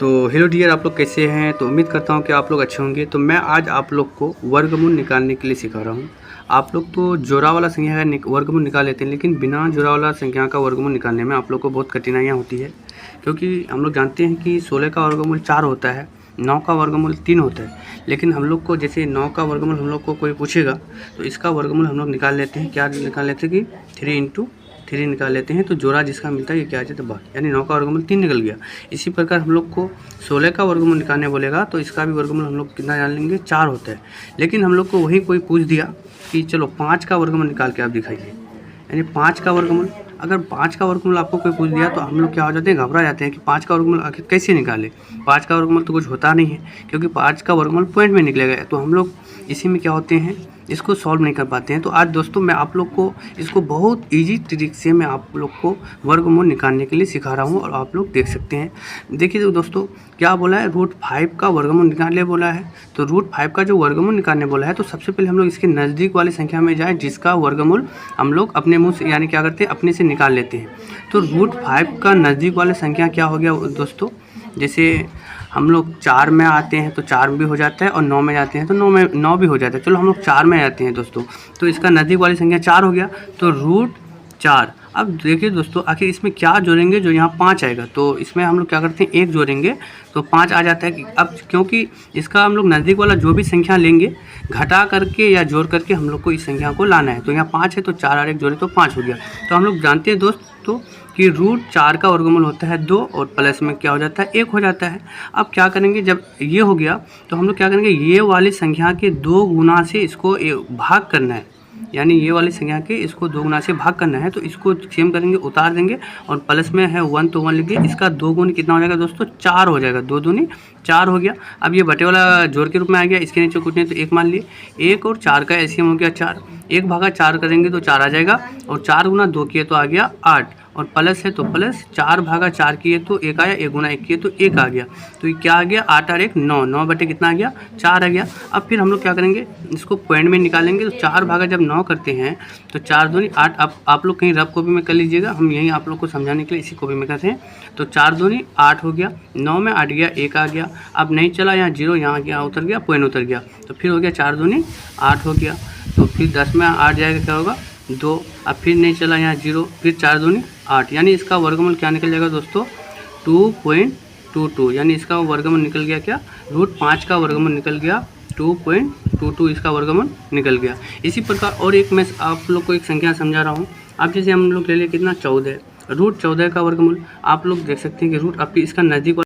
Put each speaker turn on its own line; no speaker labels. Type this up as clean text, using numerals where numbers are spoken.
तो hello dear, आप लोग कैसे हैं। तो उम्मीद करता हूं कि आप लोग अच्छे होंगे। तो मैं आज आप लोग को वर्गमूल निकालने के लिए सिखा रहा हूं। आप लोग तो जोड़ा वाला संख्या का वर्गमूल निकाल लेते हैं, लेकिन बिना जोड़ा वाला संख्या का वर्गमूल निकालने में आप लोग को बहुत कठिनाइयां होती है, क्योंकि हम लोग जानते हैं कि 16 का वर्गमूल 4 होता है, 9 का वर्गमूल 3 होता है। लेकिन हम लोग को जैसे 9 का वर्गमूल हम लोग को कोई पूछेगा तो इसका वर्गमूल हम लोग निकाल लेते हैं। क्या निकाल लेते हैं कि 3 इंटू 3 निकाल लेते हैं। तो जोड़ा जिसका मिलता है ये क्या आ जाता है 12, यानी 9 का वर्गमूल 3 निकल गया। इसी प्रकार हम लोग को 16 का वर्गमूल निकालने बोलेगा तो इसका भी वर्गमूल हम लोग कितना जान लेंगे, 4 होता है। लेकिन हम लोग को वही कोई पूछ दिया कि चलो 5 का वर्गमूल निकाल के आप दिखाइए, यानी 5 का वर्गमूल। अगर 5 का वर्गमूल आपको कोई पूछ दिया तो हम लोग क्या हो जाते हैं, घबरा जाते हैं कि 5 का वर्गमूल आखिर कैसे निकाले। 5 का वर्गमूल तो कुछ होता नहीं है, क्योंकि 5 का वर्गमूल पॉइंट में निकलेगा। तो हम लोग इसी में क्या होते हैं, इसको सॉल्व नहीं कर पाते हैं। तो आज दोस्तों मैं आप लोग को इसको बहुत इजी ट्रिक से मैं आप लोग को वर्गमूल निकालने के लिए सिखा रहा हूँ, और आप लोग देख सकते हैं। देखिए तो दोस्तों क्या बोला है, √5 का वर्गमूल निकालने बोला है। तो √5 का जो वर्गमूल निकालने बोला है, तो सबसे पहले हम लोग इसके नज़दीक वाली संख्या में जाएँ, जिसका वर्गमूल हम लोग अपने मुँह से यानी क्या करते हैं, अपने से निकाल लेते हैं। तो √5 का नज़दीक वाली संख्या क्या हो गया दोस्तों, जैसे हम लोग 4 में आते हैं तो 4 भी हो जाता है, और 9 में जाते हैं तो 9 भी हो जाता है। चलो हम लोग 4 में आते हैं दोस्तों, तो इसका नज़दीक वाली संख्या 4 हो गया, तो √4। अब देखिए दोस्तों आखिर इसमें क्या जोड़ेंगे, जो यहाँ 5 आएगा तो इसमें हम लोग क्या करते हैं, 1 जोड़ेंगे तो 5 आ जाता है। अब क्योंकि इसका हम लोग नज़दीक वाला जो भी संख्या लेंगे घटा करके या जोड़ करके हम लोग को इस संख्या को लाना है। तो यहाँ 5 है तो 4 और 1 जोड़े तो 5 हो गया। तो हम लोग जानते हैं दोस्तों कि √4 का वर्गमूल होता है 2, और प्लस में क्या हो जाता है, 1 हो जाता है। अब क्या करेंगे, जब ये हो गया तो हम लोग क्या करेंगे, ये वाली संख्या के 2 गुना से इसको भाग करना है, यानी ये वाली संख्या के इसको 2 गुना से भाग करना है। तो इसको सेम करेंगे, उतार देंगे, और प्लस में है 1 तो 1 लिखिए। इसका 2 गुनी कितना हो जाएगा दोस्तों, 4 हो जाएगा। 2 दूनी 4 हो गया। अब ये बटे वाला जोड़ के रूप में आ गया, इसके नीचे कुछ नहीं तो 1 मान लिए। 1 और 4 का एलसीएम हो गया 4, 1 भागा 4 करेंगे तो 4 आ जाएगा, और 4 गुना 2 किए तो आ गया 8, और प्लस है तो प्लस 4 भागा 4 किए तो 1 आया, 1 गुना 1 किए तो 1 आ गया। तो ये क्या आ गया, 8 और 1 9, 9 बटे कितना आ गया, 4 आ गया। अब फिर हम लोग क्या करेंगे, इसको पॉइंट में निकालेंगे। तो 4 भागा जब 9 करते हैं तो 4 दूनी 8। अब आप लोग कहीं रफ कॉपी में कर लीजिएगा, हम यहीं आप लोग को समझाने के लिए इसी कॉपी में करते हैं। तो 4 दूनी 8 हो गया, 9 में 8 गया, 1 आ गया। अब नहीं चला, यहाँ 0 यहाँ गया, उतर गया, पॉइंट उतर गया। तो फिर हो गया 4 दूनी 8 हो गया। तो फिर 10 में 8 जाएगा, क्या होगा 2। अब फिर नहीं चला, यहाँ 0, फिर 4 दूनी 8, यानी इसका वर्गमूल क्या निकल जाएगा दोस्तों, 2.22। यानी इसका वर्गमूल निकल गया क्या, √5 का वर्गमूल निकल गया 2.22, इसका वर्गमूल निकल गया। इसी प्रकार और एक मैं आप लोग को एक संख्या समझा रहा हूँ। अब जैसे हम लोग ले लें कितना, 14, √14 का वर्गमूल आप लोग देख सकते हैं कि रूट आपकी इसका नज़दीक